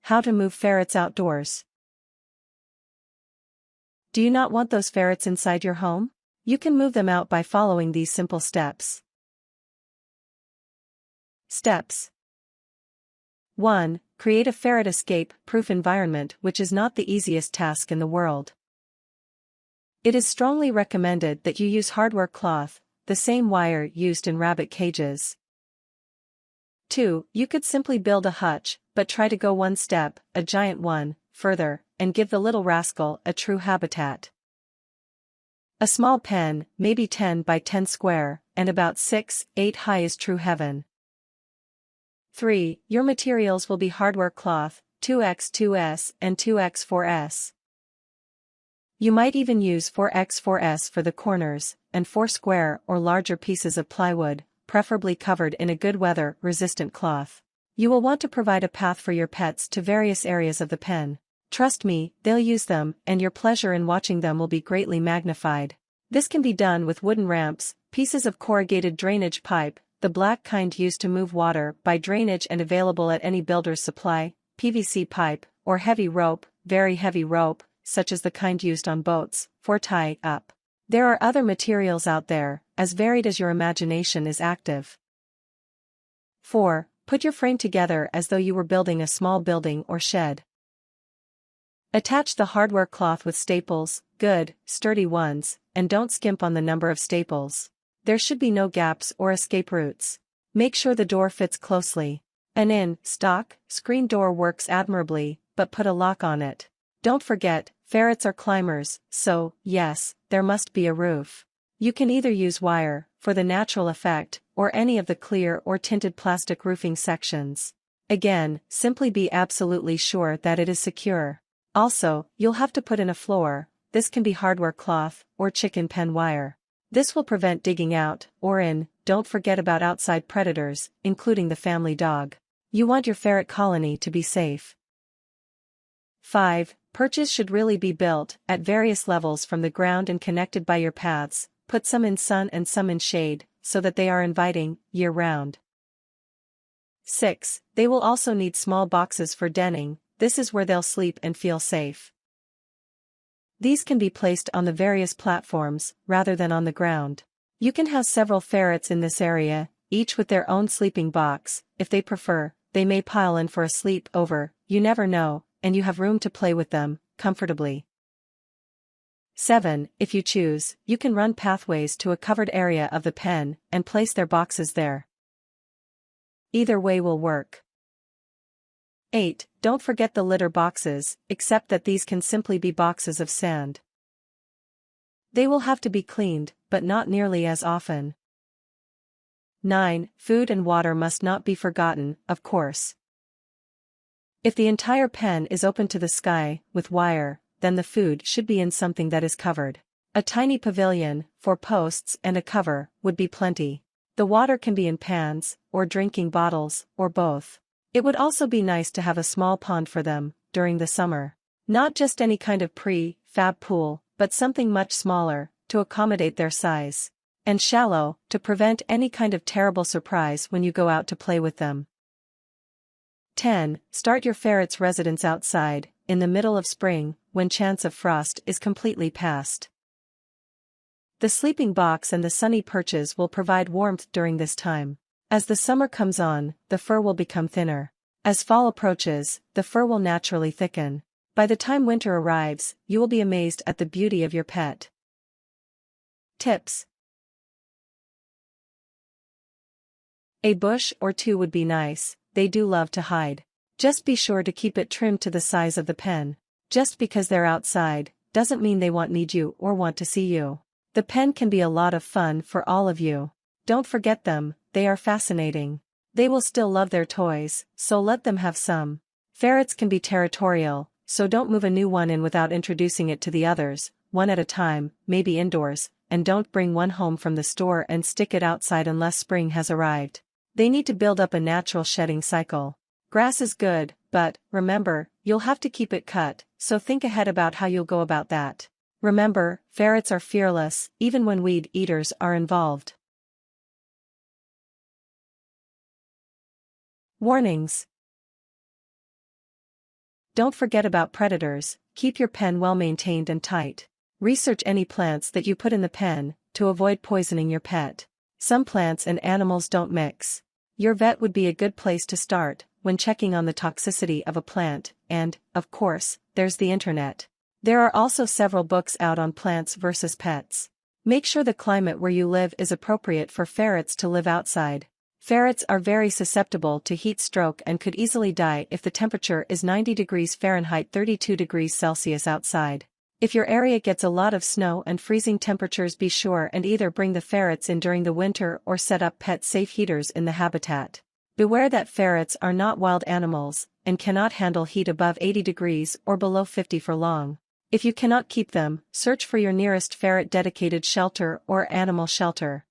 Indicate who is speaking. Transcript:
Speaker 1: How to move ferrets outdoors. Do you not want those ferrets inside your home? You can move them out by following these simple steps. Steps 1. Create a ferret escape-proof environment, which is not the easiest task in the world. It is strongly recommended that you use hardware cloth, the same wire used in rabbit cages. 2. You could simply build a hutch, but try to go one step, a giant one, further, and give the little rascal a true habitat. A small pen, maybe 10 by 10 square, and about 6-8 high is true heaven. 3. Your materials will be hardware cloth, 2x2s and 2x4s. You might even use 4x4s for the corners, and 4 square or larger pieces of plywood, preferably covered in a good weather-resistant cloth. You will want to provide a path for your pets to various areas of the pen. Trust me, they'll use them, and your pleasure in watching them will be greatly magnified. This can be done with wooden ramps, pieces of corrugated drainage pipe, the black kind used to move water by drainage and available at any builder's supply, PVC pipe, or heavy rope, very heavy rope, such as the kind used on boats, for tie up. There are other materials out there, as varied as your imagination is active. 4. Put your frame together as though you were building a small building or shed. Attach the hardware cloth with staples, good, sturdy ones, and don't skimp on the number of staples. There should be no gaps or escape routes. Make sure the door fits closely. An in-stock screen door works admirably, but put a lock on it. Don't forget, ferrets are climbers, so, yes, there must be a roof. You can either use wire, for the natural effect, or any of the clear or tinted plastic roofing sections. Again, simply be absolutely sure that it is secure. Also, you'll have to put in a floor. This can be hardware cloth, or chicken pen wire. This will prevent digging out, or in. Don't forget about outside predators, including the family dog. You want your ferret colony to be safe. 5. Perches should really be built, at various levels from the ground and connected by your paths. Put some in sun and some in shade, so that they are inviting, year-round. 6. They will also need small boxes for denning. This is where they'll sleep and feel safe. These can be placed on the various platforms, rather than on the ground. You can have several ferrets in this area, each with their own sleeping box. If they prefer, they may pile in for a sleep over, you never know, and you have room to play with them, comfortably. 7. If you choose, you can run pathways to a covered area of the pen, and place their boxes there. Either way will work. 8. Don't forget the litter boxes, except that these can simply be boxes of sand. They will have to be cleaned, but not nearly as often. 9. Food and water must not be forgotten, of course. If the entire pen is open to the sky, with wire, then the food should be in something that is covered. A tiny pavilion, for posts and a cover, would be plenty. The water can be in pans, or drinking bottles, or both. It would also be nice to have a small pond for them, during the summer. Not just any kind of pre-fab pool, but something much smaller, to accommodate their size. And shallow, to prevent any kind of terrible surprise when you go out to play with them. 10. Start your ferret's residence outside, in the middle of spring, when chance of frost is completely past. The sleeping box and the sunny perches will provide warmth during this time. As the summer comes on, the fur will become thinner. As fall approaches, the fur will naturally thicken. By the time winter arrives, you will be amazed at the beauty of your pet. Tips. A bush or two would be nice, they do love to hide. Just be sure to keep it trimmed to the size of the pen. Just because they're outside, doesn't mean they need you or want to see you. The pen can be a lot of fun for all of you. Don't forget them, they are fascinating. They will still love their toys, so let them have some. Ferrets can be territorial, so don't move a new one in without introducing it to the others, one at a time, maybe indoors, and don't bring one home from the store and stick it outside unless spring has arrived. They need to build up a natural shedding cycle. Grass is good, but, remember, you'll have to keep it cut, so think ahead about how you'll go about that. Remember, ferrets are fearless, even when weed eaters are involved. Warnings. Don't forget about predators, keep your pen well maintained and tight. Research any plants that you put in the pen, to avoid poisoning your pet. Some plants and animals don't mix. Your vet would be a good place to start, when checking on the toxicity of a plant, and, of course, there's the internet. There are also several books out on plants versus pets. Make sure the climate where you live is appropriate for ferrets to live outside. Ferrets are very susceptible to heat stroke and could easily die if the temperature is 90 degrees Fahrenheit 32 degrees Celsius outside. If your area gets a lot of snow and freezing temperatures, be sure and either bring the ferrets in during the winter or set up pet-safe heaters in the habitat. Beware that ferrets are not wild animals, and cannot handle heat above 80 degrees or below 50 for long. If you cannot keep them, search for your nearest ferret-dedicated shelter or animal shelter.